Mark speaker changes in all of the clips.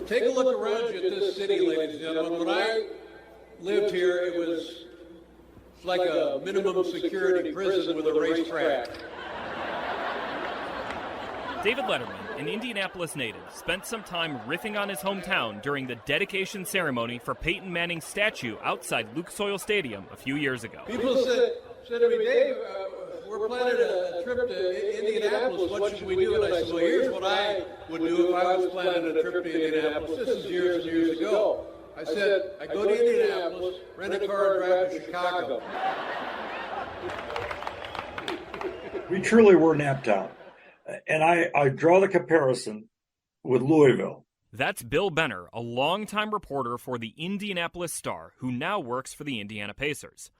Speaker 1: take a look around you at this city, ladies and gentlemen. When I lived here, it was like a minimum security prison with a racetrack.
Speaker 2: David Letterman, an Indianapolis native, spent some time riffing on his hometown during the dedication ceremony for Peyton Manning's statue outside Lugar Stadium a few years ago.
Speaker 1: People said to me, Dave, we're planning a trip to Indianapolis. What should we do? And I said, well, here's what I would do if I was planning a trip to Indianapolis. This is years and years ago. I said, I go to Indianapolis, rent a car, and drive to Chicago.
Speaker 3: We truly were Naptown. And I draw the comparison with Louisville.
Speaker 2: That's Bill Benner, a longtime reporter for the Indianapolis Star, who now works for the Indiana Pacers.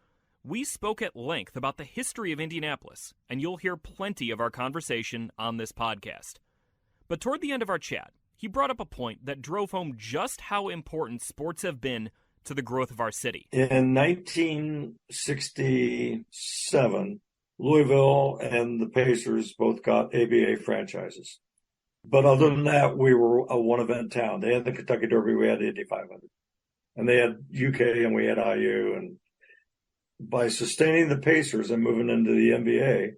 Speaker 2: We spoke at length about the history of Indianapolis, and you'll hear plenty of our conversation on this podcast. But toward the end of our chat, he brought up a point that drove home just how important sports have been to the growth of our city.
Speaker 3: In 1967, Louisville and the Pacers both got ABA franchises. But other than that, we were a one-event town. They had the Kentucky Derby, we had the Indy 500. And they had UK and we had IU. And by sustaining the Pacers and moving into the NBA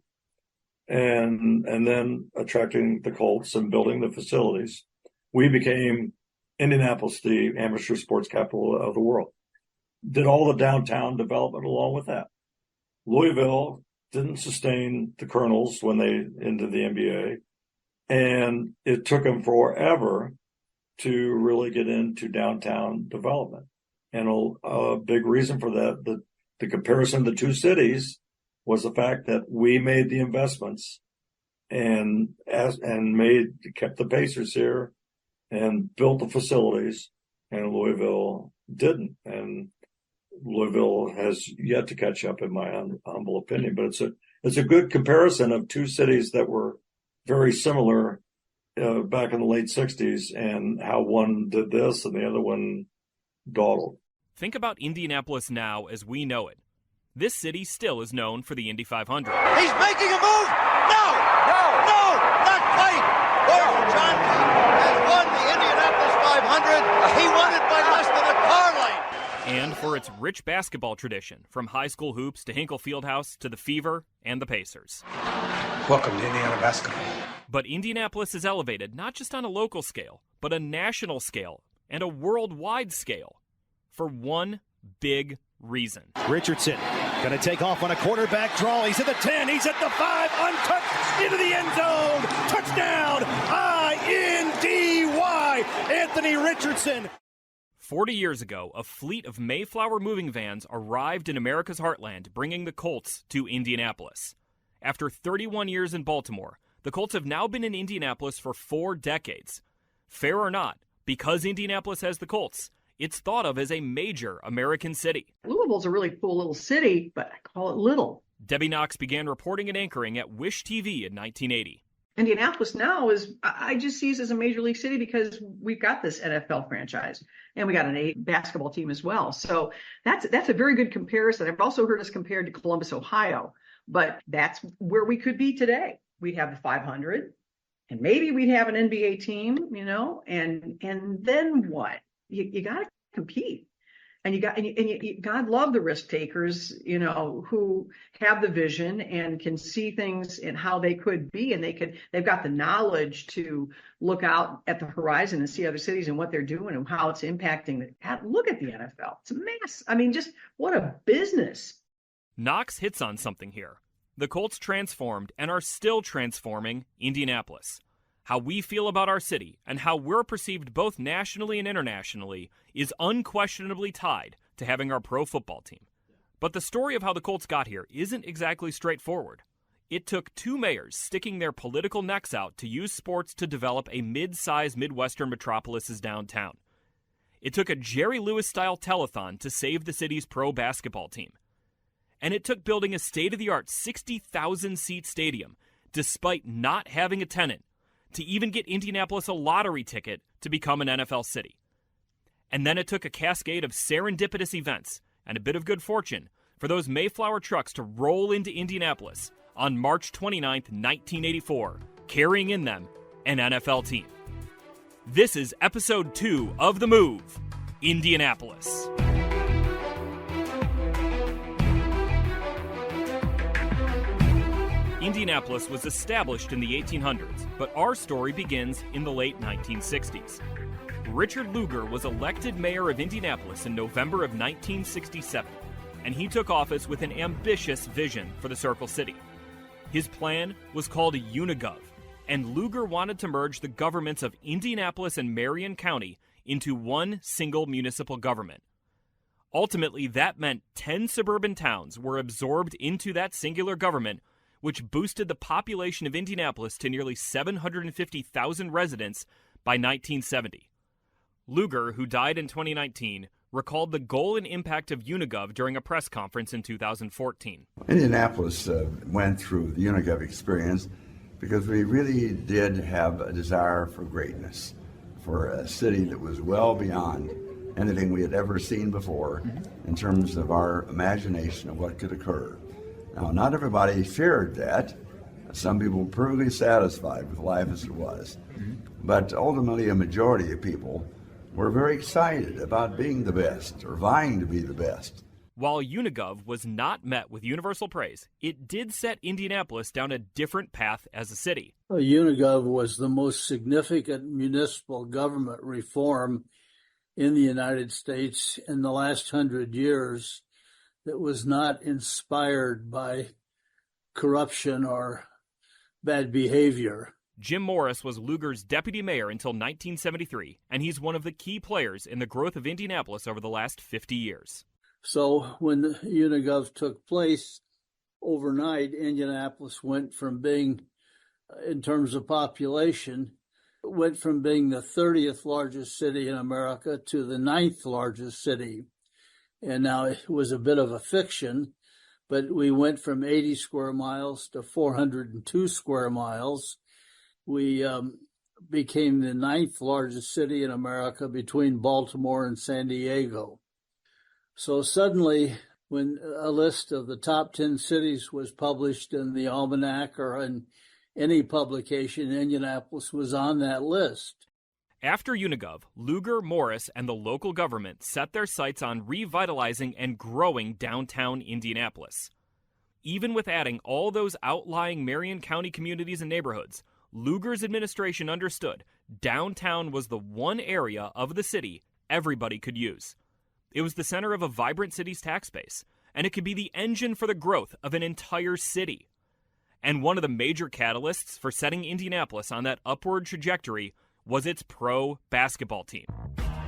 Speaker 3: and then attracting the Colts and building the facilities, we became Indianapolis, the amateur sports capital of the world. Did all the downtown development along with that. Louisville didn't sustain the Colonels when they into the NBA, and it took them forever to really get into downtown development. And a big reason for that, the comparison of the two cities, was the fact that we made the investments and kept the Pacers here and built the facilities, and Louisville didn't. And Louisville has yet to catch up, in my humble opinion, but it's a good comparison of two cities that were very similar back in the late 60s, and how one did this and the other one dawdled.
Speaker 2: Think about Indianapolis now as we know it. This city still is known for the Indy 500.
Speaker 4: He's making a move! No, not quite! Gordon Johnson has won the Indianapolis 500. He won it by less than a car length.
Speaker 2: And for its rich basketball tradition, from high school hoops to Hinkle Fieldhouse to the Fever and the Pacers.
Speaker 5: Welcome to Indiana basketball.
Speaker 2: But Indianapolis is elevated not just on a local scale, but a national scale and a worldwide scale for one big reason.
Speaker 6: Richardson going to take off on a quarterback draw. He's at the 10. He's at the 5. Untouched into the end zone. Touchdown. I-N-D-Y. Anthony Richardson.
Speaker 2: 40 years ago, a fleet of Mayflower moving vans arrived in America's heartland, bringing the Colts to Indianapolis. After 31 years in Baltimore, the Colts have now been in Indianapolis for 4 decades. Fair or not, because Indianapolis has the Colts, it's thought of as a major American city.
Speaker 7: Louisville's a really cool little city, but I call it little.
Speaker 2: Debbie Knox began reporting and anchoring at Wish TV in 1980.
Speaker 7: Indianapolis now I just see it as a major league city because we've got this NFL franchise and we got an A basketball team as well. So that's a very good comparison. I've also heard us compared to Columbus, Ohio, but that's where we could be today. We'd have the 500 and maybe we'd have an NBA team, and then what? You got to compete. And God love the risk takers, who have the vision and can see things and how they could be, and they've got the knowledge to look out at the horizon and see other cities and what they're doing and how it's impacting. Look at the NFL; it's a mess. I mean, just what a business.
Speaker 2: Knox hits on something here. The Colts transformed and are still transforming Indianapolis. How we feel about our city and how we're perceived both nationally and internationally is unquestionably tied to having our pro football team. But the story of how the Colts got here isn't exactly straightforward. It took 2 mayors sticking their political necks out to use sports to develop a mid-sized midwestern metropolis's downtown. It took a Jerry Lewis-style telethon to save the city's pro basketball team. And it took building a state-of-the-art 60,000-seat stadium, despite not having a tenant, to even get Indianapolis a lottery ticket to become an NFL city. And then it took a cascade of serendipitous events and a bit of good fortune for those Mayflower trucks to roll into Indianapolis on March 29th, 1984, carrying in them an NFL team. This is episode 2 of The Move, Indianapolis. Indianapolis was established in the 1800s, but our story begins in the late 1960s. Richard Lugar was elected mayor of Indianapolis in November of 1967, and he took office with an ambitious vision for the Circle City. His plan was called Unigov, and Lugar wanted to merge the governments of Indianapolis and Marion County into one single municipal government. Ultimately, that meant 10 suburban towns were absorbed into that singular government, which boosted the population of Indianapolis to nearly 750,000 residents by 1970. Lugar, who died in 2019, recalled the goal and impact of Unigov during a press conference in 2014.
Speaker 8: Indianapolis went through the Unigov experience because we really did have a desire for greatness, for a city that was well beyond anything we had ever seen before in terms of our imagination of what could occur. Now, not everybody shared that. Some people were perfectly satisfied with life as it was. But ultimately, a majority of people were very excited about being the best or vying to be the best.
Speaker 2: While Unigov was not met with universal praise, it did set Indianapolis down a different path as a city.
Speaker 9: Unigov was the most significant municipal government reform in the United States in the last 100 years that was not inspired by corruption or bad behavior.
Speaker 2: Jim Morris was Lugar's deputy mayor until 1973, and he's one of the key players in the growth of Indianapolis over the last 50 years.
Speaker 9: So when Unigov took place, overnight, Indianapolis went from being, in terms of population, went from being the 30th largest city in America to the 9th largest city. And now it was a bit of a fiction, but we went from 80 square miles to 402 square miles. We became the 9th largest city in America between Baltimore and San Diego. So suddenly, when a list of the top 10 cities was published in the Almanac or in any publication, Indianapolis was on that list.
Speaker 2: After Unigov, Lugar, Morris, and the local government set their sights on revitalizing and growing downtown Indianapolis. Even with adding all those outlying Marion County communities and neighborhoods, Lugar's administration understood downtown was the one area of the city everybody could use. It was the center of a vibrant city's tax base, and it could be the engine for the growth of an entire city. And one of the major catalysts for setting Indianapolis on that upward trajectory was its pro basketball team,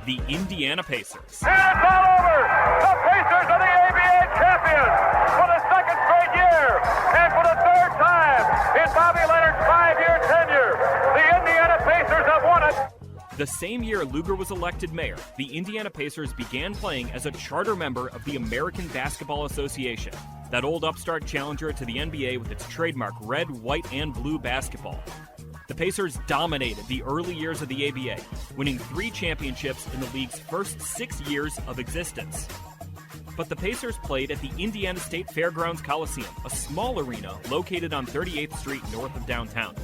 Speaker 2: the Indiana Pacers.
Speaker 10: And it's all over! The Pacers are the ABA champions for the second straight year, and for the third time in Bobby Leonard's 5-year tenure, the Indiana Pacers have won it.
Speaker 2: The same year Lugar was elected mayor, the Indiana Pacers began playing as a charter member of the American Basketball Association, that old upstart challenger to the NBA with its trademark red, white, and blue basketball. The Pacers dominated the early years of the ABA, winning 3 championships in the league's first 6 years of existence. But the Pacers played at the Indiana State Fairgrounds Coliseum, a small arena located on 38th Street north of downtown.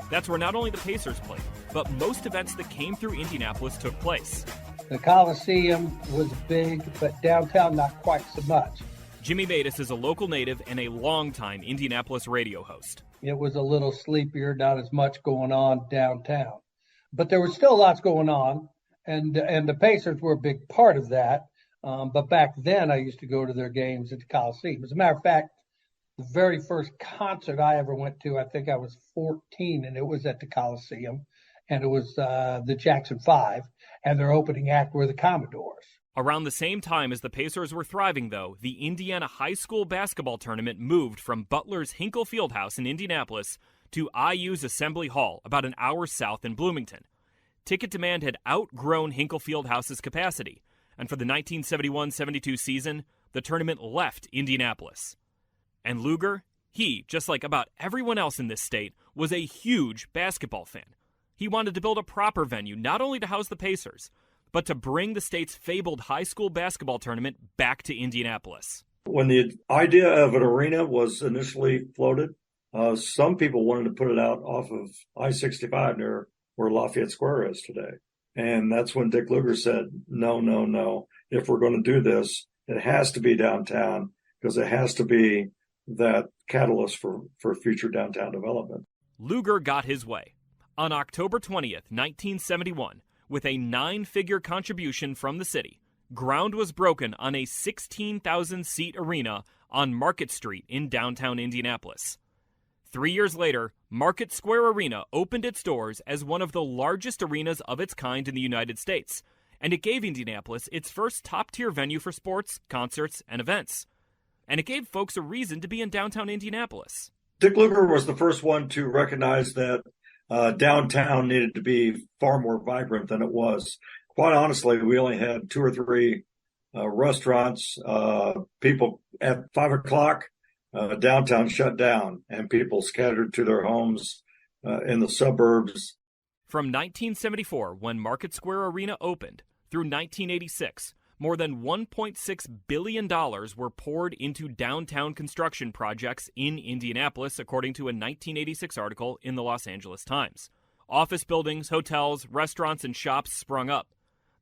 Speaker 2: That's where not only the Pacers played, but most events that came through Indianapolis took place.
Speaker 11: The Coliseum was big, but downtown not quite so much.
Speaker 2: Jimmy Matus is a local native and a longtime Indianapolis radio host.
Speaker 11: It was a little sleepier, not as much going on downtown. But there was still lots going on, and the Pacers were a big part of that. But back then, I used to go to their games at the Coliseum. As a matter of fact, the very first concert I ever went to, I think I was 14, and it was at the Coliseum. And it was the Jackson 5, and their opening act were the Commodores.
Speaker 2: Around the same time as the Pacers were thriving, though, the Indiana High School basketball tournament moved from Butler's Hinkle Fieldhouse in Indianapolis to IU's Assembly Hall, about an hour south in Bloomington. Ticket demand had outgrown Hinkle Fieldhouse's capacity, and for the 1971-72 season, the tournament left Indianapolis. And Lugar, he, just like about everyone else in this state, was a huge basketball fan. He wanted to build a proper venue, not only to house the Pacers, but to bring the state's fabled high school basketball tournament back to Indianapolis.
Speaker 3: When the idea of an arena was initially floated, some people wanted to put it out off of I-65 near where Lafayette Square is today. And that's when Dick Lugar said, no, no, no. If we're going to do this, it has to be downtown because it has to be that catalyst for future downtown development.
Speaker 2: Lugar got his way. On October 20th, 1971, with a 9-figure contribution from the city, ground was broken on a 16,000-seat arena on Market Street in downtown Indianapolis. 3 years later, Market Square Arena opened its doors as one of the largest arenas of its kind in the United States, and it gave Indianapolis its first top-tier venue for sports, concerts, and events. And it gave folks a reason to be in downtown Indianapolis.
Speaker 3: Dick Lugar was the first one to recognize that downtown needed to be far more vibrant than it was. Quite honestly, we only had 2 or 3 restaurants. People at 5 o'clock, downtown shut down, and people scattered to their homes in the suburbs.
Speaker 2: From 1974, when Market Square Arena opened, through 1986, more than $1.6 billion were poured into downtown construction projects in Indianapolis, according to a 1986 article in the Los Angeles Times. Office buildings, hotels, restaurants, and shops sprung up.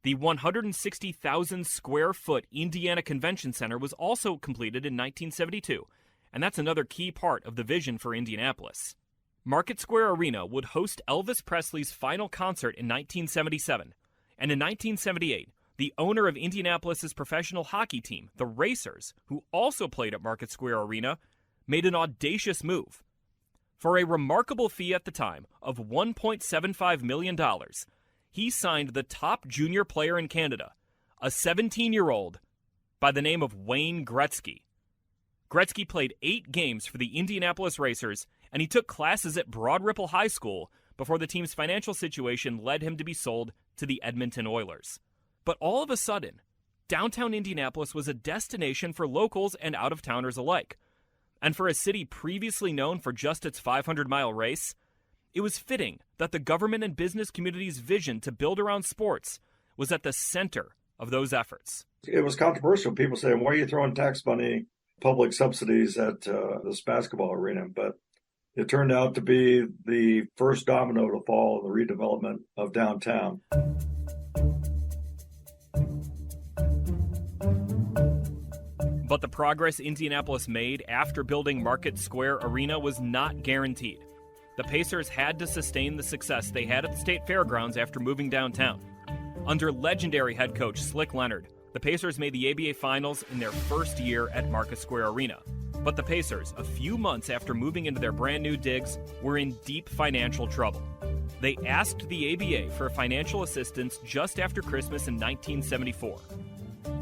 Speaker 2: The 160,000 square foot Indiana Convention Center was also completed in 1972, and that's another key part of the vision for Indianapolis. Market Square Arena would host Elvis Presley's final concert in 1977, and in 1978, the owner of Indianapolis's professional hockey team, the Racers, who also played at Market Square Arena, made an audacious move. For a remarkable fee at the time of $1.75 million, he signed the top junior player in Canada, a 17-year-old by the name of Wayne Gretzky. Gretzky played 8 games for the Indianapolis Racers, and he took classes at Broad Ripple High School before the team's financial situation led him to be sold to the Edmonton Oilers. But all of a sudden, downtown Indianapolis was a destination for locals and out-of-towners alike. And for a city previously known for just its 500-mile race, it was fitting that the government and business community's vision to build around sports was at the center of those efforts.
Speaker 3: It was controversial. People saying, why are you throwing tax money, public subsidies at this basketball arena? But it turned out to be the first domino to fall in the redevelopment of downtown.
Speaker 2: But the progress Indianapolis made after building Market Square Arena was not guaranteed. The Pacers had to sustain the success they had at the State Fairgrounds after moving downtown. Under legendary head coach Slick Leonard, the Pacers made the ABA Finals in their first year at Market Square Arena. But the Pacers, a few months after moving into their brand new digs, were in deep financial trouble. They asked the ABA for financial assistance just after Christmas in 1974.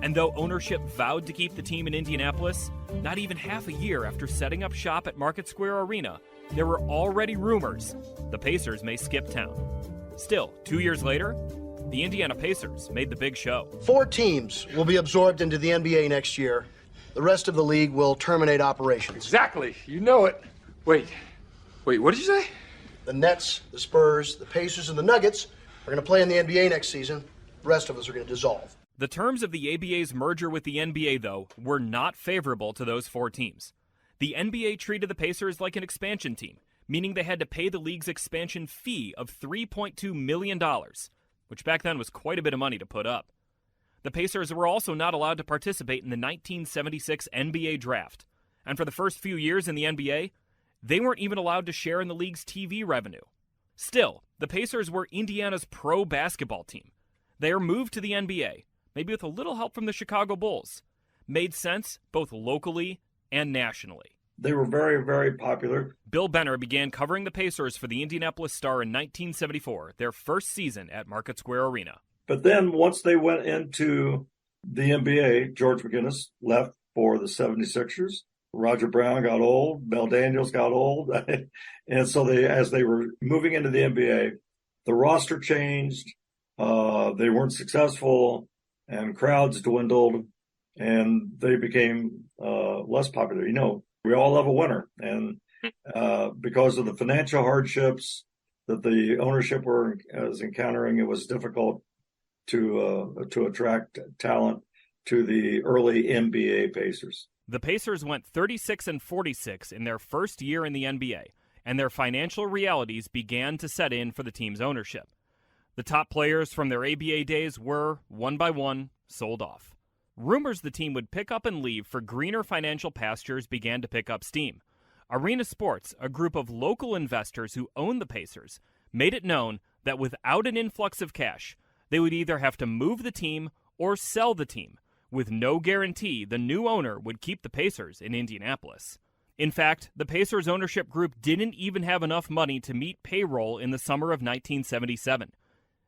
Speaker 2: And though ownership vowed to keep the team in Indianapolis, not even half a year after setting up shop at Market Square Arena, there were already rumors the Pacers may skip town. Still, 2 years later, the Indiana Pacers made the big show.
Speaker 12: 4 teams will be absorbed into the NBA next year. The rest of the league will terminate operations.
Speaker 5: Exactly. You know it. Wait, what did you say?
Speaker 12: The Nets, the Spurs, the Pacers, and the Nuggets are going to play in the NBA next season. The rest of us are going to dissolve.
Speaker 2: The terms of the ABA's merger with the NBA, though, were not favorable to those 4 teams. The NBA treated the Pacers like an expansion team, meaning they had to pay the league's expansion fee of $3.2 million, which back then was quite a bit of money to put up. The Pacers were also not allowed to participate in the 1976 NBA draft, and for the first few years in the NBA, they weren't even allowed to share in the league's TV revenue. Still, the Pacers were Indiana's pro basketball team. Their move to the NBA, maybe with a little help from the Chicago Bulls, made sense both locally and nationally.
Speaker 3: They were very, very popular.
Speaker 2: Bill Benner began covering the Pacers for the Indianapolis Star in 1974, their first season at Market Square Arena.
Speaker 3: But then once they went into the NBA, George McGinnis left for the 76ers. Roger Brown got old. Mel Daniels got old. And so as they were moving into the NBA, the roster changed. They weren't successful, and crowds dwindled, and they became less popular. You know, we all love a winner, and because of the financial hardships that the ownership was encountering, it was difficult to attract talent to the early NBA Pacers.
Speaker 2: The Pacers went 36-46 in their first year in the NBA, and their financial realities began to set in for the team's ownership. The top players from their ABA days were, one by one, sold off. Rumors the team would pick up and leave for greener financial pastures began to pick up steam. Arena Sports, a group of local investors who own the Pacers, made it known that without an influx of cash, they would either have to move the team or sell the team, with no guarantee the new owner would keep the Pacers in Indianapolis. In fact, the Pacers ownership group didn't even have enough money to meet payroll in the summer of 1977.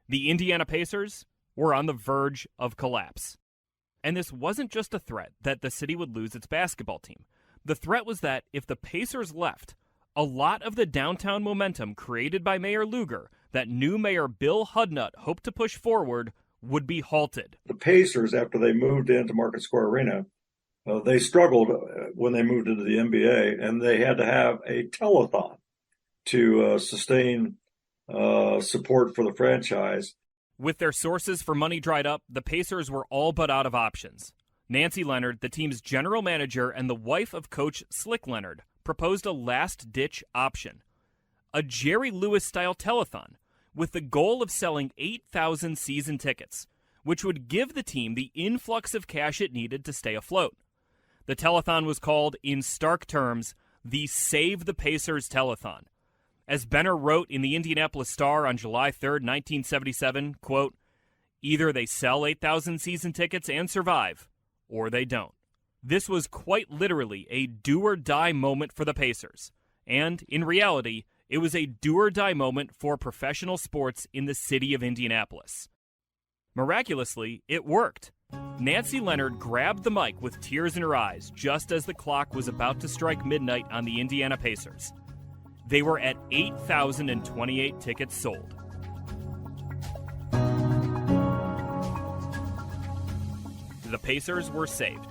Speaker 2: The Indiana Pacers were on the verge of collapse. And this wasn't just a threat that the city would lose its basketball team. The threat was that if the Pacers left, a lot of the downtown momentum created by Mayor Lugar that new Mayor Bill Hudnut hoped to push forward would be halted.
Speaker 3: The Pacers, after they moved into Market Square Arena, they struggled when they moved into the NBA, and they had to have a telethon to sustain support for the franchise.
Speaker 2: With their sources for money dried up, the Pacers were all but out of options. Nancy Leonard, the team's general manager and the wife of Coach Slick Leonard, proposed a last-ditch option, a Jerry Lewis-style telethon, with the goal of selling 8,000 season tickets, which would give the team the influx of cash it needed to stay afloat. The telethon was called, in stark terms, the Save the Pacers Telethon. As Benner wrote in the Indianapolis Star on July 3, 1977, quote, "Either they sell 8,000 season tickets and survive, or they don't." This was quite literally a do-or-die moment for the Pacers. And, in reality, it was a do-or-die moment for professional sports in the city of Indianapolis. Miraculously, it worked. Nancy Leonard grabbed the mic with tears in her eyes just as the clock was about to strike midnight on the Indiana Pacers. They were at 8,028 tickets sold. The Pacers were saved.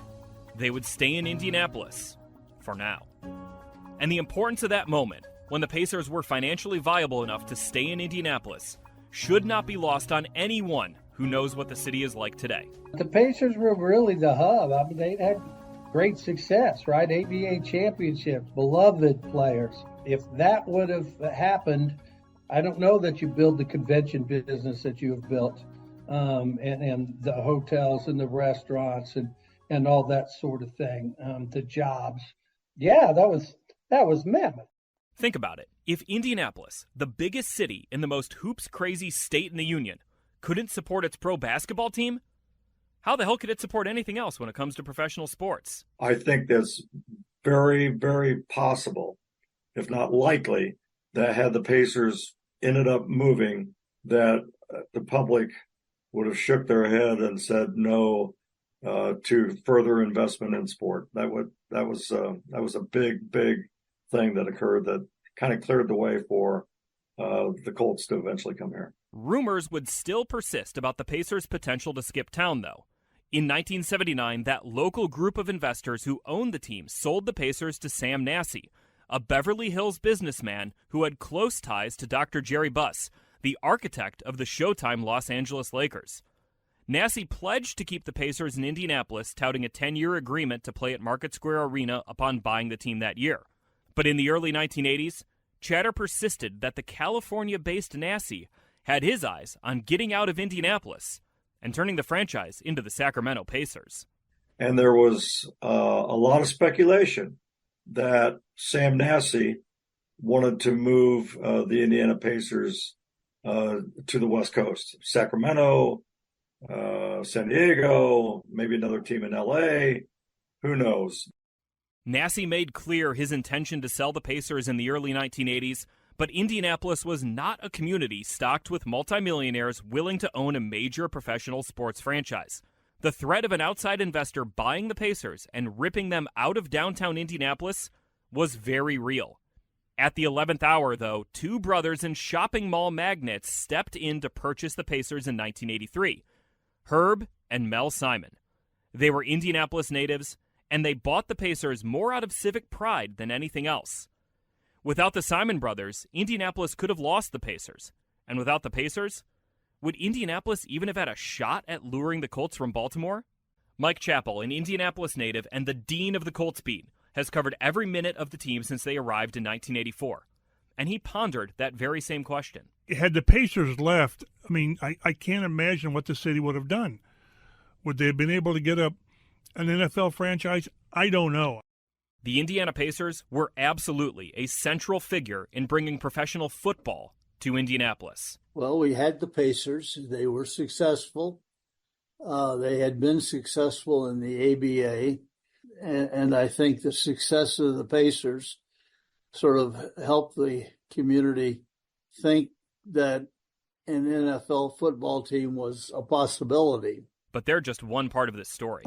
Speaker 2: They would stay in Indianapolis for now. And the importance of that moment, when the Pacers were financially viable enough to stay in Indianapolis, should not be lost on anyone who knows what the city is like today.
Speaker 11: The Pacers were really the hub. I mean, they had great success, right? ABA championships, beloved players. If that would have happened, I don't know that you build the convention business that you have built, and the hotels and the restaurants and all that sort of thing, the jobs. Yeah, that was mammoth.
Speaker 2: Think about it. If Indianapolis, the biggest city in the most hoops-crazy state in the union, couldn't support its pro basketball team, how the hell could it support anything else when it comes to professional sports?
Speaker 3: I think that's very, very possible, if not likely, that had the Pacers ended up moving, that the public would have shook their head and said no to further investment in sport. That was a big thing that occurred that kind of cleared the way for the Colts to eventually come here.
Speaker 2: Rumors would still persist about the Pacers' potential to skip town, though. In 1979, that local group of investors who owned the team sold the Pacers to Sam Nassi, a Beverly Hills businessman who had close ties to Dr. Jerry Buss, the architect of the Showtime Los Angeles Lakers. Nassi pledged to keep the Pacers in Indianapolis, touting a 10-year agreement to play at Market Square Arena upon buying the team that year. But in the early 1980s, chatter persisted that the California-based Nassi had his eyes on getting out of Indianapolis and turning the franchise into the Sacramento Pacers.
Speaker 3: And there was a lot of speculation that Sam Nassi wanted to move the Indiana Pacers to the West Coast, Sacramento, San Diego, maybe another team in LA, who knows?
Speaker 2: Nassi made clear his intention to sell the Pacers in the early 1980s, but Indianapolis was not a community stocked with multimillionaires willing to own a major professional sports franchise. The threat of an outside investor buying the Pacers and ripping them out of downtown Indianapolis was very real. At the 11th hour, though, two brothers and shopping mall magnates stepped in to purchase the Pacers in 1983, Herb and Mel Simon. They were Indianapolis natives, and they bought the Pacers more out of civic pride than anything else. Without the Simon brothers, Indianapolis could have lost the Pacers. And without the Pacers, would Indianapolis even have had a shot at luring the Colts from Baltimore? Mike Chappell, an Indianapolis native and the dean of the Colts beat, has covered every minute of the team since they arrived in 1984. and he pondered that very same question.
Speaker 13: Had the Pacers left, I mean, I can't imagine what the city would have done. Would they have been able to get an NFL franchise? I don't know.
Speaker 2: The Indiana Pacers were absolutely a central figure in bringing professional football to Indianapolis.
Speaker 9: Well, we had the Pacers. They were successful. They had been successful in the ABA. And I think the success of the Pacers sort of helped the community think that an NFL football team was a possibility.
Speaker 2: But they're just one part of this story.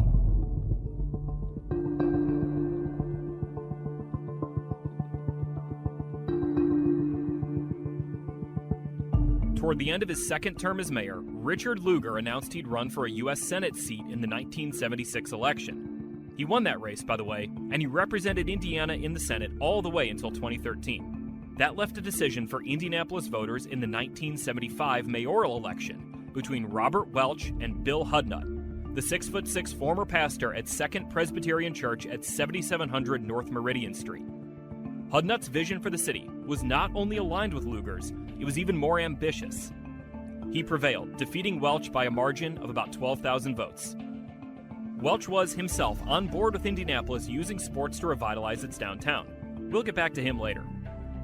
Speaker 2: Toward the end of his second term as mayor, Richard Lugar announced he'd run for a U.S. Senate seat in the 1976 election. He won that race, by the way, and he represented Indiana in the Senate all the way until 2013. That left a decision for Indianapolis voters in the 1975 mayoral election between Robert Welch and Bill Hudnut, the 6'6" former pastor at Second Presbyterian Church at 7700 North Meridian Street. Hudnut's vision for the city was not only aligned with Lugar's, it was even more ambitious. He prevailed, defeating Welch by a margin of about 12,000 votes. Welch was himself on board with Indianapolis using sports to revitalize its downtown. We'll get back to him later.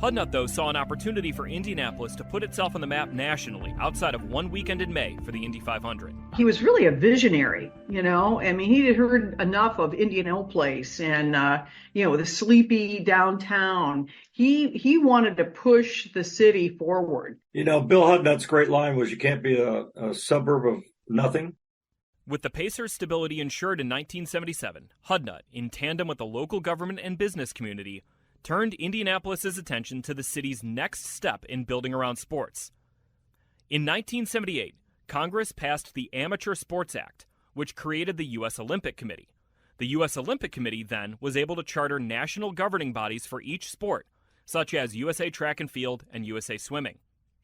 Speaker 2: Hudnut, though, saw an opportunity for Indianapolis to put itself on the map nationally outside of one weekend in May for the Indy 500.
Speaker 7: He was really a visionary, you know. I mean, he had heard enough of Indianapolis and, the sleepy downtown. He wanted to push the city forward.
Speaker 3: You know, Bill Hudnut's great line was, you can't be a suburb of nothing.
Speaker 2: With the Pacers' stability ensured in 1977, Hudnut, in tandem with the local government and business community, turned Indianapolis' attention to the city's next step in building around sports. In 1978, Congress passed the Amateur Sports Act, which created the U.S. Olympic Committee. The U.S. Olympic Committee then was able to charter national governing bodies for each sport, such as USA Track and Field and USA Swimming.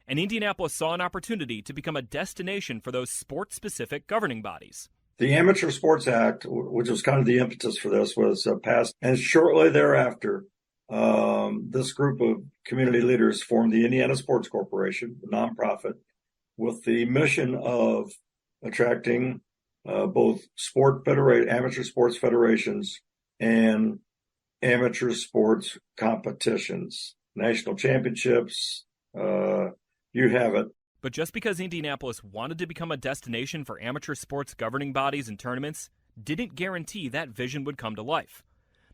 Speaker 2: And Indianapolis saw an opportunity to become a destination for those sport-specific governing bodies.
Speaker 3: The Amateur Sports Act, which was kind of the impetus for this, was passed, and shortly thereafter, this group of community leaders formed the Indiana Sports Corporation, a nonprofit, with the mission of attracting both amateur sports federations and amateur sports competitions, national championships, you have it.
Speaker 2: But just because Indianapolis wanted to become a destination for amateur sports governing bodies and tournaments didn't guarantee that vision would come to life.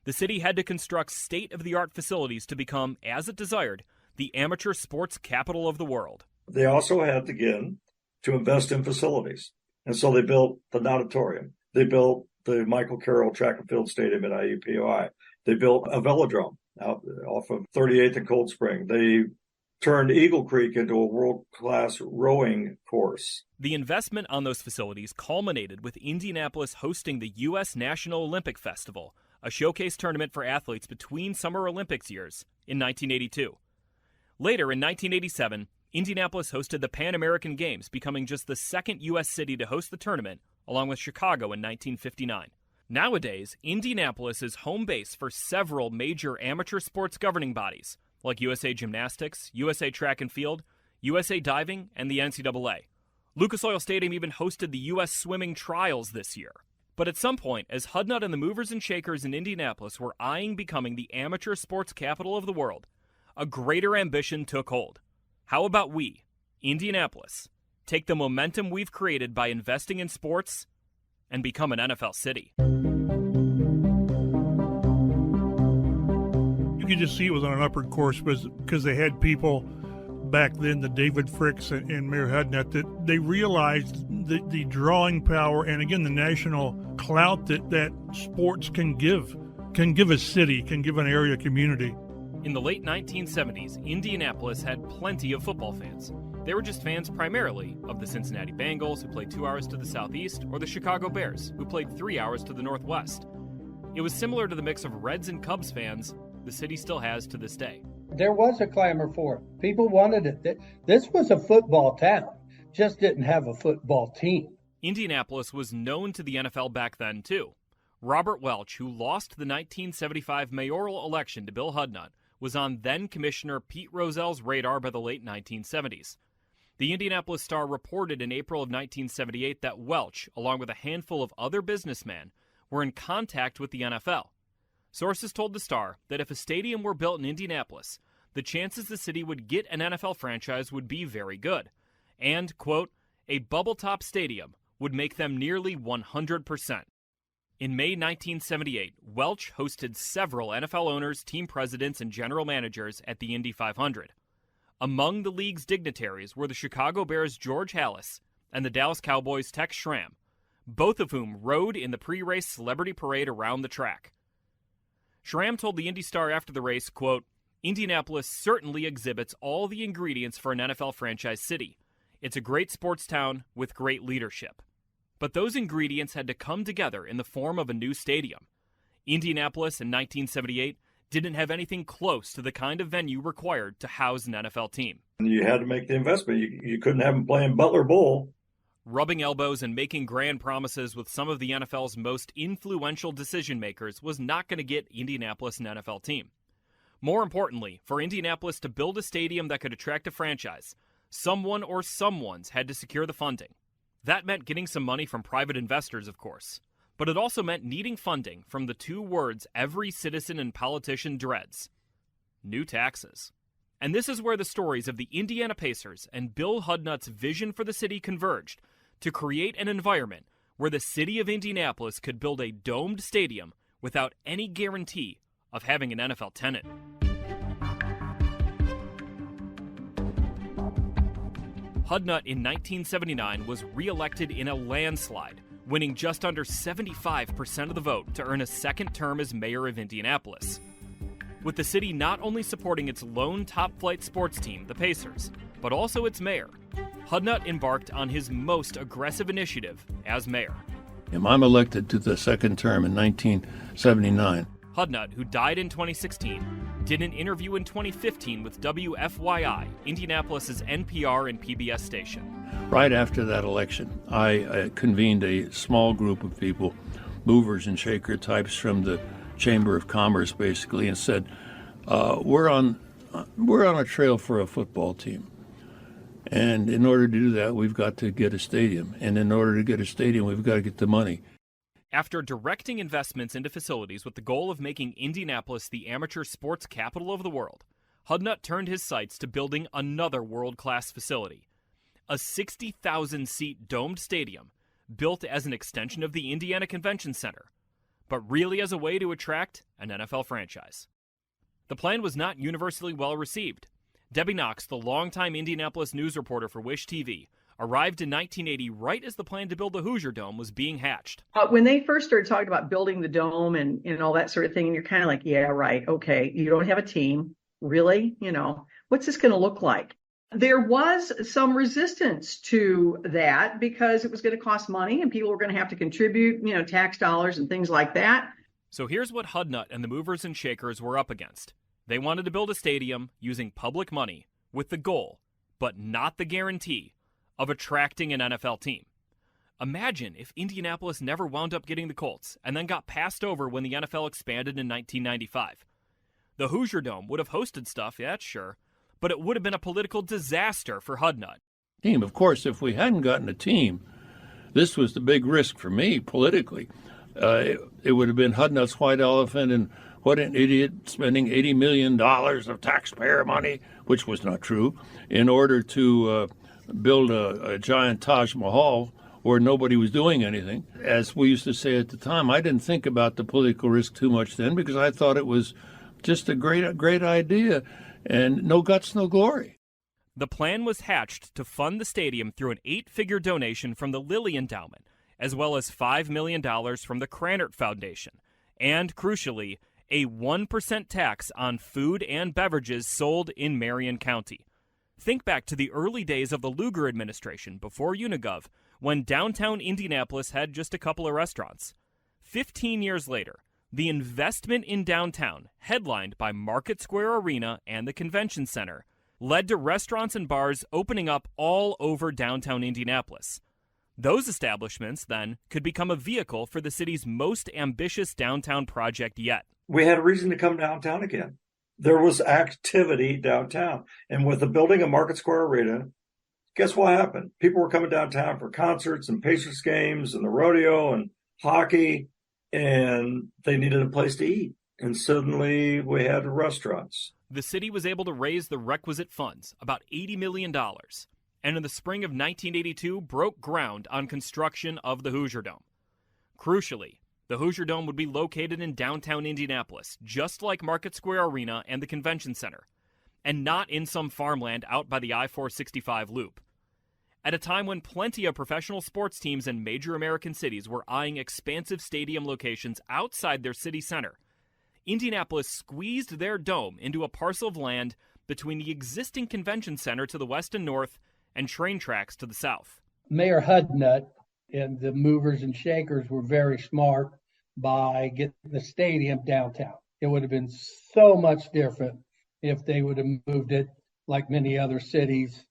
Speaker 2: The city had to construct state-of-the-art facilities to become, as it desired, the amateur sports capital of the world.
Speaker 3: They also had, again, to invest in facilities. And so they built the Auditorium. They built the Michael Carroll Track and Field Stadium at IUPOI. They built a velodrome out off of 38th and Cold Spring. They turned Eagle Creek into a world-class rowing course.
Speaker 2: The investment on those facilities culminated with Indianapolis hosting the U.S. National Olympic Festival, a showcase tournament for athletes between Summer Olympics years, in 1982. Later, in 1987, Indianapolis hosted the Pan American Games, becoming just the second U.S. city to host the tournament, along with Chicago in 1959. Nowadays, Indianapolis is home base for several major amateur sports governing bodies, like USA Gymnastics, USA Track and Field, USA Diving, and the NCAA. Lucas Oil Stadium even hosted the U.S. Swimming Trials this year. But at some point, as Hudnut and the movers and shakers in Indianapolis were eyeing becoming the amateur sports capital of the world, a greater ambition took hold. How about we, Indianapolis, take the momentum we've created by investing in sports and become an NFL city?
Speaker 13: You could just see it was on an upward course because they had people back then, the David Fricks and Mayor Hudnut, that they realized the drawing power and, again, the national clout that sports can give a city, can give an area community.
Speaker 2: In the late 1970s, Indianapolis had plenty of football fans. They were just fans primarily of the Cincinnati Bengals, who played 2 hours to the southeast, or the Chicago Bears, who played 3 hours to the northwest. It was similar to the mix of Reds and Cubs fans the city still has to this day.
Speaker 11: There was a clamor for it. People wanted it. This was a football town, just didn't have a football team.
Speaker 2: Indianapolis was known to the NFL back then, too. Robert Welch, who lost the 1975 mayoral election to Bill Hudnut, was on then-Commissioner Pete Rozell's radar by the late 1970s. The Indianapolis Star reported in April of 1978 that Welch, along with a handful of other businessmen, were in contact with the NFL. Sources told the Star that if a stadium were built in Indianapolis, the chances the city would get an NFL franchise would be very good. And, quote, a bubble-top stadium would make them nearly 100%. In May 1978, Welch hosted several NFL owners, team presidents, and general managers at the Indy 500. Among the league's dignitaries were the Chicago Bears' George Halas and the Dallas Cowboys' Tex Schramm, both of whom rode in the pre-race celebrity parade around the track. Schramm told the Indy Star after the race, quote, Indianapolis certainly exhibits all the ingredients for an NFL franchise city. It's a great sports town with great leadership. But those ingredients had to come together in the form of a new stadium. Indianapolis in 1978 didn't have anything close to the kind of venue required to house an NFL team.
Speaker 3: You had to make the investment. You couldn't have them playing Butler Bowl.
Speaker 2: Rubbing elbows and making grand promises with some of the NFL's most influential decision makers was not going to get Indianapolis an NFL team. More importantly, for Indianapolis to build a stadium that could attract a franchise, someone or someones had to secure the funding. That meant getting some money from private investors, of course. But it also meant needing funding from the two words every citizen and politician dreads: new taxes. And this is where the stories of the Indiana Pacers and Bill Hudnut's vision for the city converged to create an environment where the city of Indianapolis could build a domed stadium without any guarantee of having an NFL tenant. Hudnut in 1979 was re-elected in a landslide, winning just under 75% of the vote to earn a second term as mayor of Indianapolis. With the city not only supporting its lone top-flight sports team, the Pacers, but also its mayor, Hudnut embarked on his most aggressive initiative as mayor.
Speaker 14: I'm elected to the second term in 1979.
Speaker 2: Hudnut, who died in 2016, did an interview in 2015 with WFYI, Indianapolis's NPR and PBS station.
Speaker 14: Right after that election, I convened a small group of people, movers and shaker types from the Chamber of Commerce, basically, and said, we're on a trail for a football team. And in order to do that, we've got to get a stadium. And in order to get a stadium, we've got to get the money.
Speaker 2: After directing investments into facilities with the goal of making Indianapolis the amateur sports capital of the world, Hudnut turned his sights to building another world-class facility, a 60,000-seat domed stadium built as an extension of the Indiana Convention Center, but really as a way to attract an NFL franchise. The plan was not universally well received. Debby Knox, the longtime Indianapolis news reporter for Wish TV, arrived in 1980 right as the plan to build the Hoosier Dome was being hatched.
Speaker 7: When they first started talking about building the dome and all that sort of thing, and you're kind of like, yeah, right, okay, you don't have a team, really? What's this going to look like? There was some resistance to that because it was going to cost money and people were going to have to contribute, tax dollars and things like that.
Speaker 2: So here's what Hudnut and the movers and shakers were up against. They wanted to build a stadium using public money with the goal, but not the guarantee, of attracting an NFL team. Imagine if Indianapolis never wound up getting the Colts and then got passed over when the NFL expanded in 1995. The Hoosier Dome would have hosted stuff, yeah, sure, but it would have been a political disaster for Hudnut.
Speaker 14: Team, of course, if we hadn't gotten a team, this was the big risk for me politically. It would have been Hudnut's white elephant and what an idiot spending $80 million of taxpayer money, which was not true, in order to build a giant Taj Mahal where nobody was doing anything. As we used to say at the time, I didn't think about the political risk too much then because I thought it was just a great idea and no guts, no glory.
Speaker 2: The plan was hatched to fund the stadium through an 8-figure donation from the Lilly Endowment, as well as $5 million from the Krannert Foundation, and, crucially, a 1% tax on food and beverages sold in Marion County. Think back to the early days of the Lugar administration before Unigov, when downtown Indianapolis had just a couple of restaurants. 15 years later, the investment in downtown, headlined by Market Square Arena and the Convention Center, led to restaurants and bars opening up all over downtown Indianapolis. Those establishments, then, could become a vehicle for the city's most ambitious downtown project yet.
Speaker 3: We had a reason to come downtown again. there was activity downtown. And with the building of Market Square Arena, guess what happened? People were coming downtown for concerts and Pacers games and the rodeo and hockey, and they needed a place to eat. And suddenly we had restaurants.
Speaker 2: The city was able to raise the requisite funds, about $80 million, and in the spring of 1982 broke ground on construction of the Hoosier Dome. Crucially, the Hoosier Dome would be located in downtown Indianapolis, just like Market Square Arena and the Convention Center, and not in some farmland out by the I-465 loop. At a time when plenty of professional sports teams in major American cities were eyeing expansive stadium locations outside their city center, Indianapolis squeezed their dome into a parcel of land between the existing convention center to the west and north and train tracks to the south.
Speaker 11: Mayor Hudnut and the movers and shakers were very smart by getting the stadium downtown. It would have been so much different if they would have moved it like many other cities,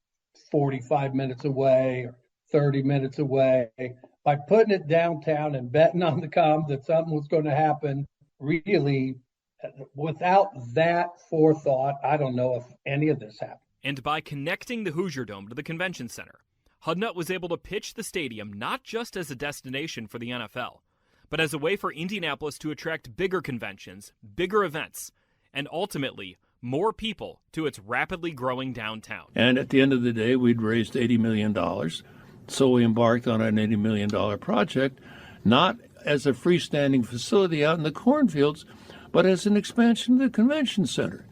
Speaker 11: 45 minutes away or 30 minutes away. By putting it downtown and betting on the come that something was going to happen, really, without that forethought, I don't know if any of this happened.
Speaker 2: And by connecting the Hoosier Dome to the convention center, Hudnut was able to pitch the stadium not just as a destination for the NFL, but as a way for Indianapolis to attract bigger conventions, bigger events, and ultimately more people to its rapidly growing downtown.
Speaker 14: And at the end of the day, we'd raised $80 million. So we embarked on an $80 million project, not as a freestanding facility out in the cornfields, but as an expansion of the convention center.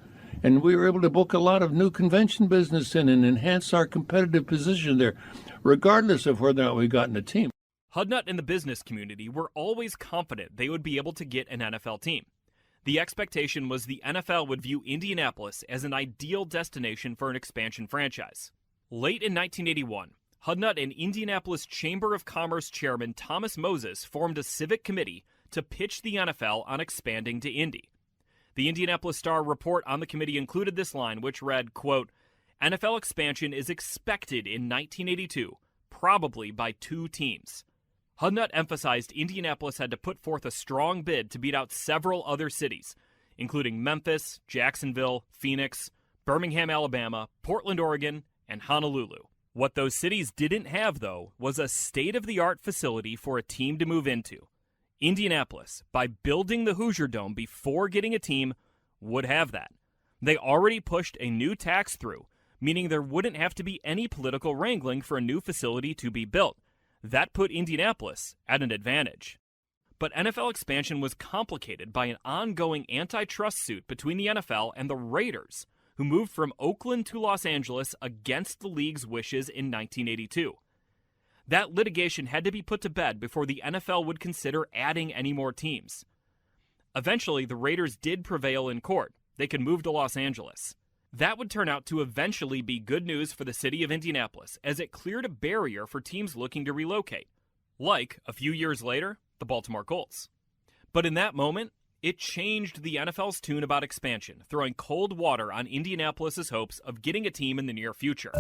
Speaker 14: And we were able to book a lot of new convention business in and enhance our competitive position there, regardless of whether or not we got in a team.
Speaker 2: Hudnut and the business community were always confident they would be able to get an NFL team. The expectation was the NFL would view Indianapolis as an ideal destination for an expansion franchise. Late in 1981, Hudnut and Indianapolis Chamber of Commerce Chairman Thomas Moses formed a civic committee to pitch the NFL on expanding to Indy. The Indianapolis Star report on the committee included this line, which read, quote, NFL expansion is expected in 1982, probably by 2 teams. Hudnut emphasized Indianapolis had to put forth a strong bid to beat out several other cities, including Memphis, Jacksonville, Phoenix, Birmingham, Alabama, Portland, Oregon, and Honolulu. What those cities didn't have, though, was a state-of-the-art facility for a team to move into. Indianapolis, by building the Hoosier Dome before getting a team, would have that. They already pushed a new tax through, meaning there wouldn't have to be any political wrangling for a new facility to be built. That put Indianapolis at an advantage. But NFL expansion was complicated by an ongoing antitrust suit between the NFL and the Raiders, who moved from Oakland to Los Angeles against the league's wishes in 1982. That litigation had to be put to bed before the NFL would consider adding any more teams. Eventually, the Raiders did prevail in court. They could move to Los Angeles. That would turn out to eventually be good news for the city of Indianapolis, as it cleared a barrier for teams looking to relocate, like, a few years later, the Baltimore Colts. But in that moment, it changed the NFL's tune about expansion, throwing cold water on Indianapolis's hopes of getting a team in the near future.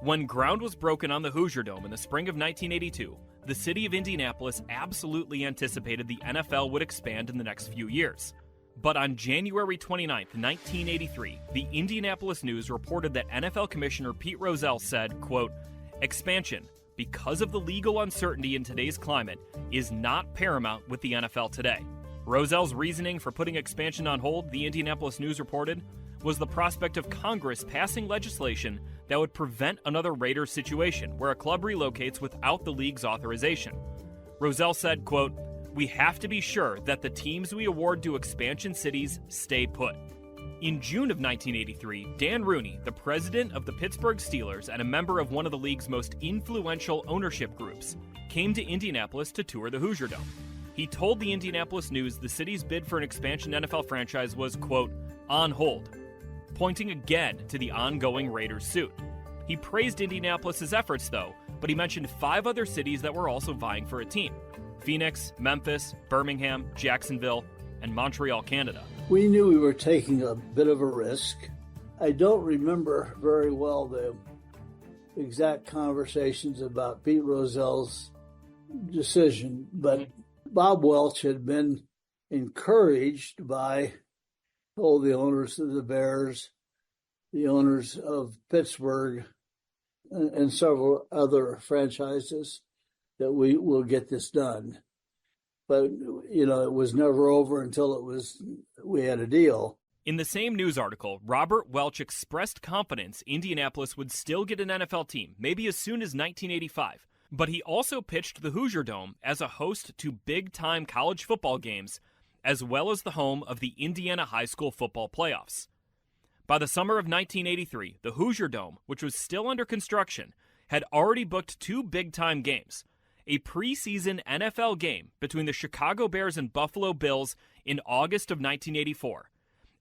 Speaker 2: When ground was broken on the Hoosier Dome in the spring of 1982, the city of Indianapolis absolutely anticipated the NFL would expand in the next few years. But on January 29, 1983, the Indianapolis News reported that NFL Commissioner Pete Rozelle said, quote, expansion, because of the legal uncertainty in today's climate, is not paramount with the NFL today. Rozelle's reasoning for putting expansion on hold, the Indianapolis News reported, was the prospect of Congress passing legislation that would prevent another Raiders situation where a club relocates without the league's authorization. Rozelle said, quote, we have to be sure that the teams we award to expansion cities stay put. In June of 1983, Dan Rooney, the president of the Pittsburgh Steelers and a member of one of the league's most influential ownership groups, came to Indianapolis to tour the Hoosier Dome. He told the Indianapolis News the city's bid for an expansion NFL franchise was, quote, on hold, pointing again to the ongoing Raiders suit. He praised Indianapolis' efforts, though, but he mentioned 5 other cities that were also vying for a team: Phoenix, Memphis, Birmingham, Jacksonville, and Montreal, Canada.
Speaker 9: We knew we were taking a bit of a risk. I don't remember very well the exact conversations about Pete Rozell's decision, but Bob Welch had been encouraged by all the owners of the Bears, the owners of Pittsburgh, and several other franchises that we will get this done. But, it was never over until we had a deal.
Speaker 2: In the same news article, Robert Welch expressed confidence Indianapolis would still get an NFL team, maybe as soon as 1985. But he also pitched the Hoosier Dome as a host to big-time college football games, as well as the home of the Indiana high school football playoffs. By the summer of 1983, the Hoosier Dome, which was still under construction, had already booked 2 big-time games: a preseason NFL game between the Chicago Bears and Buffalo Bills in August of 1984,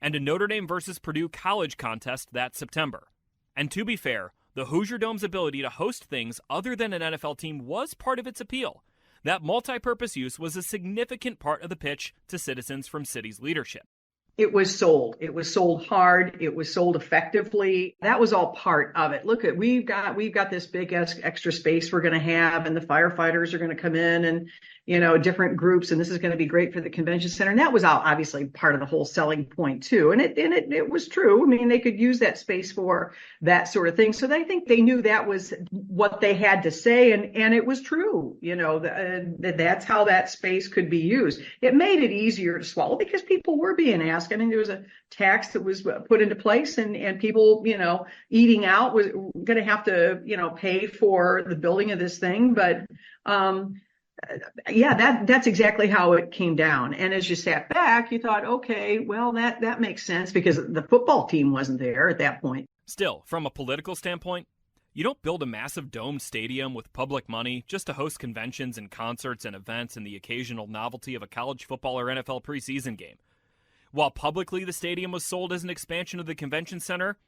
Speaker 2: and a Notre Dame versus Purdue college contest that September. And to be fair, the Hoosier Dome's ability to host things other than an NFL team was part of its appeal. That multi-purpose use was a significant part of the pitch to citizens from city's leadership.
Speaker 7: It was sold. It was sold hard. It was sold effectively. That was all part of it. Look, we've got this big extra space we're going to have, and the firefighters are going to come in, and different groups, and this is going to be great for the convention center. And that was obviously part of the whole selling point too. And it was true. I mean, they could use that space for that sort of thing. So I think they knew that was what they had to say, and it was true. That's how that space could be used. It made it easier to swallow because people were being asked. I mean, there was a tax that was put into place, and people, eating out was going to have to, pay for the building of this thing. But that's exactly how it came down. And as you sat back, you thought, okay, well, that makes sense because the football team wasn't there at that point.
Speaker 2: Still, from a political standpoint, you don't build a massive domed stadium with public money just to host conventions and concerts and events and the occasional novelty of a college football or NFL preseason game. While publicly the stadium was sold as an expansion of the convention center,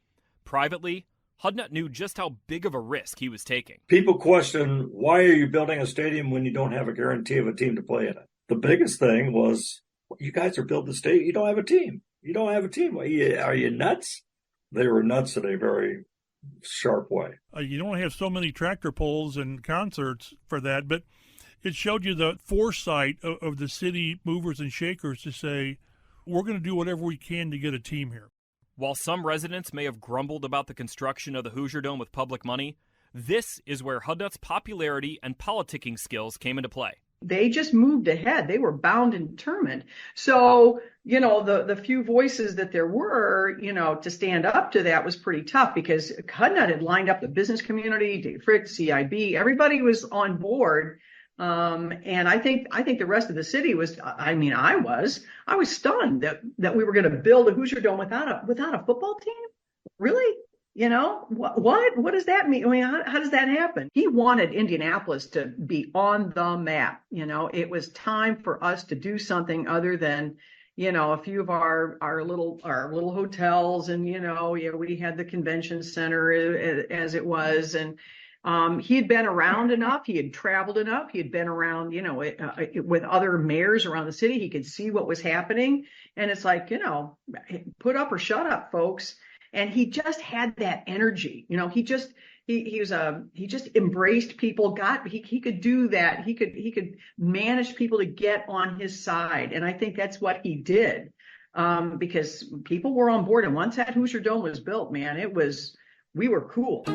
Speaker 2: privately, Hudnut knew just how big of a risk he was taking.
Speaker 3: People question, why are you building a stadium when you don't have a guarantee of a team to play in it? The biggest thing was, you guys are building a stadium. You don't have a team. You don't have a team. Are you nuts? They were nuts in a very sharp way.
Speaker 13: You don't have so many tractor pulls and concerts for that, but it showed you the foresight of the city movers and shakers to say, we're going to do whatever we can to get a team here.
Speaker 2: While some residents may have grumbled about the construction of the Hoosier Dome with public money, this is where Hudnut's popularity and politicking skills came into play.
Speaker 7: They just moved ahead. They were bound and determined. So, the few voices that there were, to stand up to that was pretty tough because Hudnut had lined up the business community, Dave Frick, CIB, everybody was on board. And I think the rest of the city was, I was stunned that we were going to build a Hoosier Dome without a football team. Really? What does that mean? I mean, how does that happen? He wanted Indianapolis to be on the map. It was time for us to do something other than, a few of our little hotels. And, we had the convention center as it was. And, he had been around enough. He had traveled enough. He had been around, with other mayors around the city. He could see what was happening. And it's like, put up or shut up, folks. And he just had that energy. He just embraced people. He could do that. He could manage people to get on his side. And I think that's what he did, because people were on board. And once that Hoosier Dome was built, man, we were cool.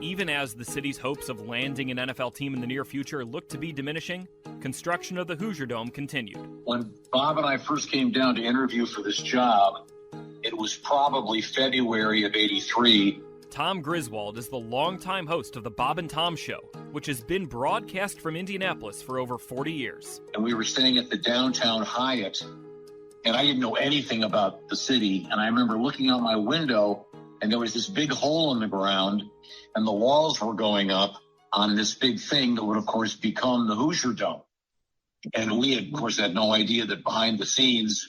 Speaker 2: Even as the city's hopes of landing an NFL team in the near future looked to be diminishing, construction of the Hoosier Dome continued.
Speaker 15: When Bob and I first came down to interview for this job, it was probably February of '83.
Speaker 2: Tom Griswold is the longtime host of the Bob and Tom Show, which has been broadcast from Indianapolis for over 40 years.
Speaker 15: And we were staying at the downtown Hyatt, and I didn't know anything about the city. And I remember looking out my window, and there was this big hole in the ground, and the walls were going up on this big thing that would, of course, become the Hoosier Dome. And we, of course, had no idea that behind the scenes,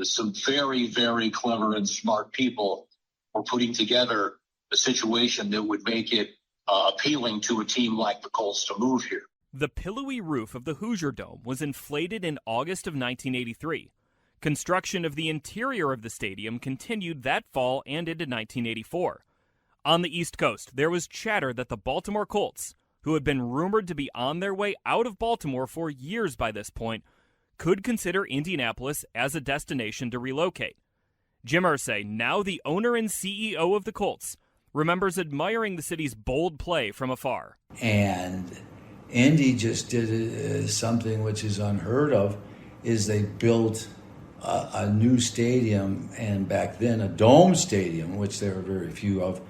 Speaker 15: some very, very clever and smart people were putting together a situation that would make it appealing to a team like the Colts to move here.
Speaker 2: The pillowy roof of the Hoosier Dome was inflated in August of 1983. Construction of the interior of the stadium continued that fall and into 1984. On the East Coast, there was chatter that the Baltimore Colts, who had been rumored to be on their way out of Baltimore for years by this point, could consider Indianapolis as a destination to relocate. Jim Irsay, now the owner and CEO of the Colts, remembers admiring the city's bold play from afar.
Speaker 16: And Indy just did something which is unheard of, is they built a new stadium, and back then a dome stadium, which there were very few of,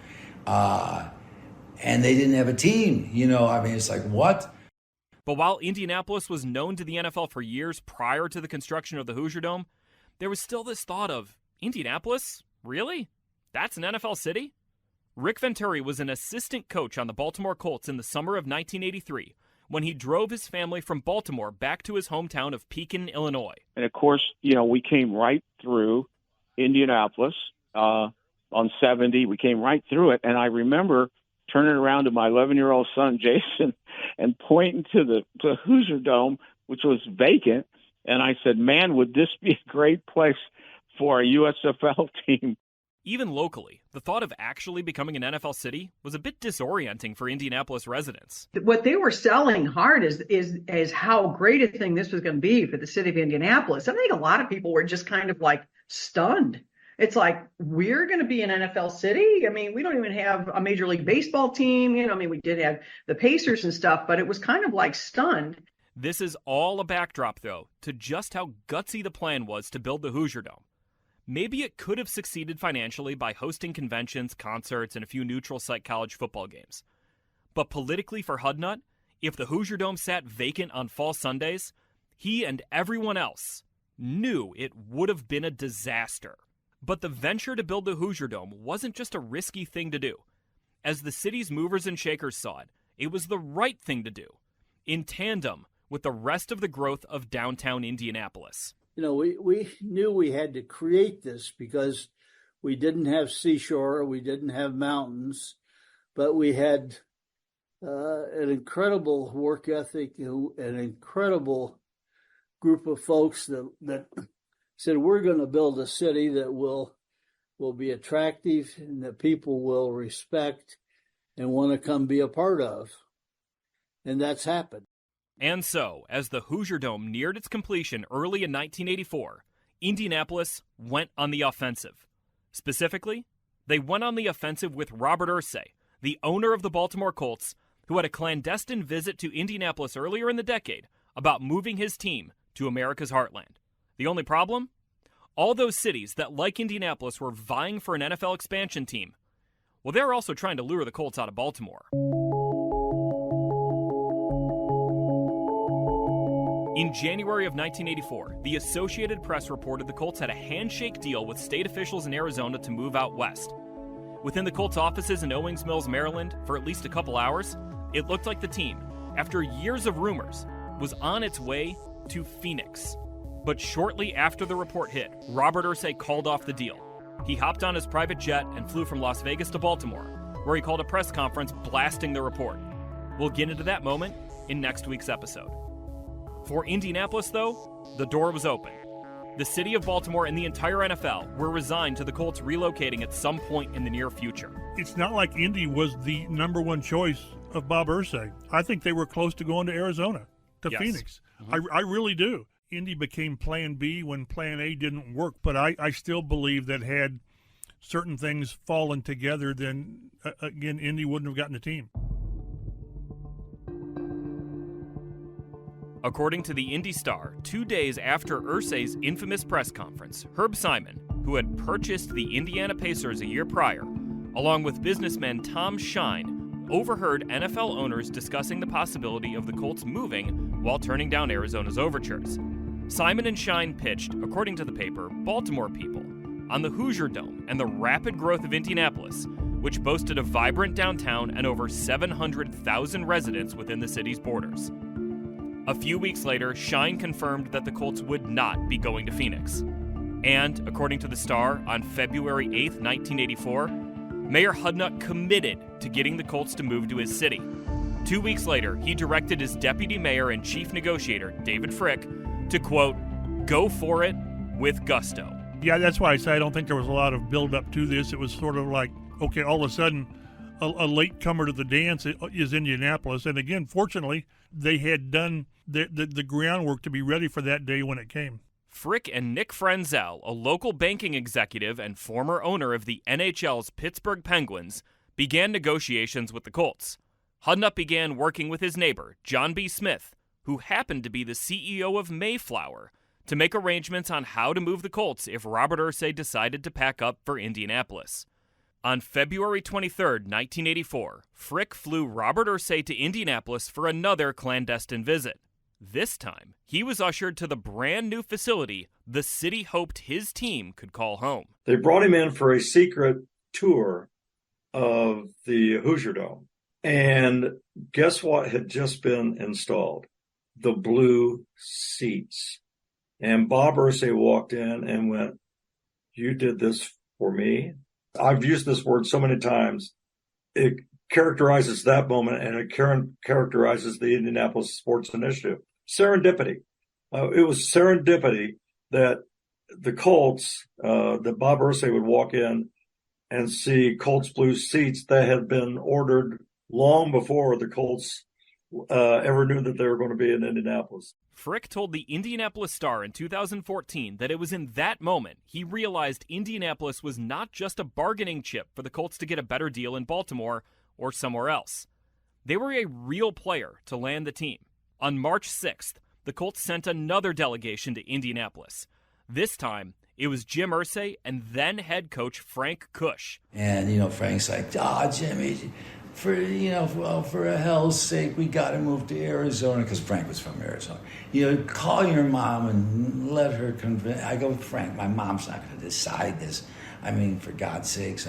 Speaker 16: and they didn't have a team. It's like, what?
Speaker 2: But while Indianapolis was known to the NFL for years prior to the construction of the Hoosier Dome, there was still this thought of, Indianapolis? Really? That's an NFL city? Rick Venturi was an assistant coach on the Baltimore Colts in the summer of 1983 when he drove his family from Baltimore back to his hometown of Pekin, Illinois.
Speaker 17: And of course, we came right through Indianapolis on 70. We came right through it. And I remember turning around to my 11-year-old son, Jason, and pointing to the Hoosier Dome, which was vacant. And I said, man, would this be a great place for a USFL team?
Speaker 2: Even locally, the thought of actually becoming an NFL city was a bit disorienting for Indianapolis residents.
Speaker 7: What they were selling hard is how great a thing this was going to be for the city of Indianapolis. I think a lot of people were just kind of like stunned. It's like, we're going to be an NFL city? We don't even have a Major League Baseball team. We did have the Pacers and stuff, but it was kind of like stunned.
Speaker 2: This is all a backdrop, though, to just how gutsy the plan was to build the Hoosier Dome. Maybe it could have succeeded financially by hosting conventions, concerts, and a few neutral site college football games. But politically for Hudnut, if the Hoosier Dome sat vacant on fall Sundays, he and everyone else knew it would have been a disaster. But the venture to build the Hoosier Dome wasn't just a risky thing to do. As the city's movers and shakers saw it was the right thing to do, in tandem with the rest of the growth of downtown Indianapolis.
Speaker 9: We knew we had to create this because we didn't have seashore, we didn't have mountains, but we had an incredible work ethic, an incredible group of folks that said, we're going to build a city that will be attractive and that people will respect and want to come be a part of. And that's happened.
Speaker 2: And so, as the Hoosier Dome neared its completion early in 1984, Indianapolis went on the offensive. Specifically, they went on the offensive with Robert Irsay, the owner of the Baltimore Colts, who had a clandestine visit to Indianapolis earlier in the decade about moving his team to America's heartland. The only problem? All those cities that, like Indianapolis, were vying for an NFL expansion team, well, they're also trying to lure the Colts out of Baltimore. In January of 1984, the Associated Press reported the Colts had a handshake deal with state officials in Arizona to move out west. Within the Colts offices in Owings Mills, Maryland, for at least a couple hours, it looked like the team, after years of rumors, was on its way to Phoenix. But shortly after the report hit, Robert Irsay called off the deal. He hopped on his private jet and flew from Las Vegas to Baltimore, where he called a press conference blasting the report. We'll get into that moment in next week's episode. For Indianapolis, though, the door was open. The city of Baltimore and the entire NFL were resigned to the Colts relocating at some point in the near future.
Speaker 13: It's not like Indy was the number one choice of Bob Irsay. I think they were close to going to Arizona, to Phoenix. Mm-hmm. I really do. Indy became Plan B when Plan A didn't work, but I still believe that had certain things fallen together, then, again, Indy wouldn't have gotten a team.
Speaker 2: According to the Indy Star, 2 days after Irsay's infamous press conference, Herb Simon, who had purchased the Indiana Pacers a year prior, along with businessman Tom Shine, overheard NFL owners discussing the possibility of the Colts moving while turning down Arizona's overtures. Simon and Shine pitched, according to the paper, Baltimore people on the Hoosier Dome and the rapid growth of Indianapolis, which boasted a vibrant downtown and over 700,000 residents within the city's borders. A few weeks later, Shine confirmed that the Colts would not be going to Phoenix. And, according to the Star, on February 8, 1984, Mayor Hudnut committed to getting the Colts to move to his city. 2 weeks later, he directed his deputy mayor and chief negotiator, David Frick, to, quote, go for it with gusto.
Speaker 13: Yeah, that's why I say I don't think there was a lot of build-up to this. It was sort of like, okay, all of a sudden, a late comer to the dance is Indianapolis. And again, fortunately, they had done the groundwork to be ready for that day when it came.
Speaker 2: Frick and Nick Frenzel, a local banking executive and former owner of the NHL's Pittsburgh Penguins, began negotiations with the Colts. Hudnut began working with his neighbor, John B. Smith, who happened to be the CEO of Mayflower, to make arrangements on how to move the Colts if Robert Irsay decided to pack up for Indianapolis. On February 23, 1984, Frick flew Robert Irsay to Indianapolis for another clandestine visit. This time, he was ushered to the brand new facility the city hoped his team could call home.
Speaker 3: They brought him in for a secret tour of the Hoosier Dome. And guess what had just been installed? The blue seats. And Bob Irsay walked in and went, "You did this for me?" I've used this word so many times. It characterizes that moment, and it characterizes the Indianapolis Sports Initiative. Serendipity. It was serendipity that the Colts, that Bob Irsay would walk in and see Colts blue seats that had been ordered long before the Colts ever knew that they were going to be in Indianapolis.
Speaker 2: Frick told the Indianapolis Star in 2014 that it was in that moment he realized Indianapolis was not just a bargaining chip for the Colts to get a better deal in Baltimore or somewhere else. They were a real player to land the team. On March 6th, the Colts sent another delegation to Indianapolis. This time, it was Jim Irsay and then head coach Frank Kush.
Speaker 16: And, Frank's like, Jimmy, for a hell's sake, we got to move to Arizona, because Frank was from Arizona. Call your mom and let her convince. I go, Frank, my mom's not going to decide this. I mean, for God's sakes,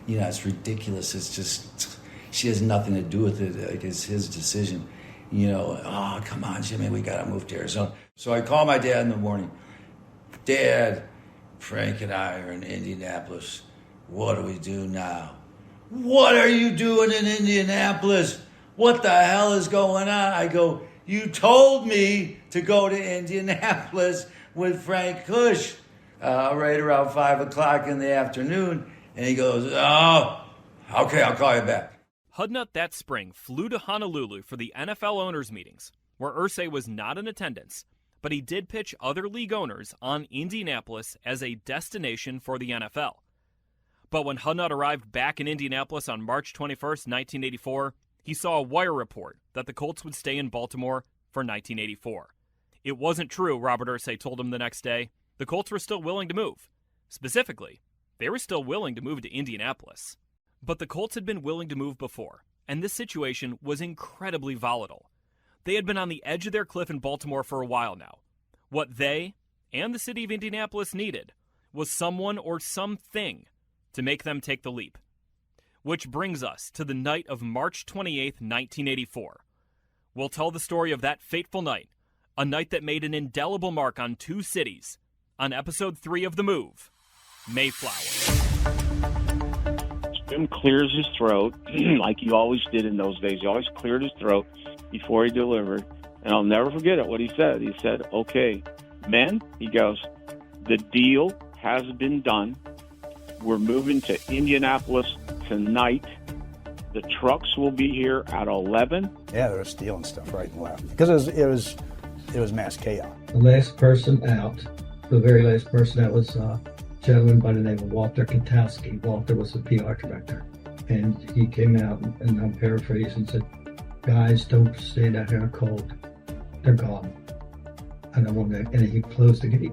Speaker 16: it's ridiculous. It's just, she has nothing to do with it. Like, it's his decision. Come on, Jimmy, we got to move to Arizona. So I call my dad in the morning. Dad, Frank and I are in Indianapolis. What do we do now? What are you doing in Indianapolis? What the hell is going on? I go, you told me to go to Indianapolis with Frank Kush right around 5 o'clock in the afternoon. And he goes, oh, okay, I'll call you back.
Speaker 2: Hudnut that spring flew to Honolulu for the NFL owners' meetings, where Irsay was not in attendance, but he did pitch other league owners on Indianapolis as a destination for the NFL. But when Hudnut arrived back in Indianapolis on March 21st, 1984, he saw a wire report that the Colts would stay in Baltimore for 1984. It wasn't true, Robert Irsay told him the next day. The Colts were still willing to move. Specifically, they were still willing to move to Indianapolis. But the Colts had been willing to move before, and this situation was incredibly volatile. They had been on the edge of their cliff in Baltimore for a while now. What they, and the city of Indianapolis, needed was someone or something to make them take the leap. Which brings us to the night of March 28, 1984. We'll tell the story of that fateful night, a night that made an indelible mark on two cities, on Episode 3 of The Move, Mayflower.
Speaker 17: Jim clears his throat, like he always did in those days. He always cleared his throat before he delivered. And I'll never forget it, what he said. He said, okay, men, he goes, the deal has been done. We're moving to Indianapolis tonight. The trucks will be here at 11.
Speaker 18: Yeah, they were stealing stuff right and left. Because it was mass chaos.
Speaker 11: The last person out, the very last person out was a gentleman by the name of Walter Katowski. Walter was the PR director. And he came out, and I'm paraphrasing, and said, guys, don't stand out here in the cold. They're gone. And he closed the gate.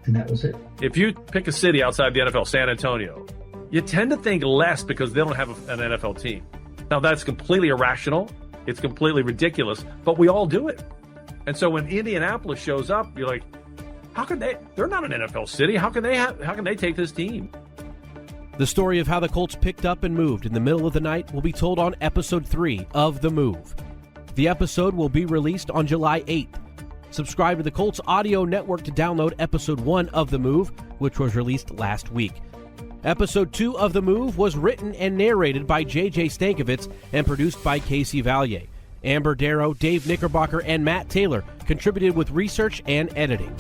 Speaker 11: And that was it.
Speaker 19: If you pick a city outside the NFL, San Antonio, you tend to think less because they don't have an NFL team. Now, that's completely irrational. It's completely ridiculous, but we all do it. And so when Indianapolis shows up, you're like, how can they? They're not an NFL city. How can they take this team?
Speaker 6: The story of how the Colts picked up and moved in the middle of the night will be told on Episode 3 of The Move. The episode will be released on July 8th. Subscribe to the Colts Audio Network to download Episode 1 of The Move, which was released last week. Episode 2 of The Move was written and narrated by JJ Stankevitz and produced by Casey Valier. Amber Darrow, Dave Knickerbocker, and Matt Taylor contributed with research and editing.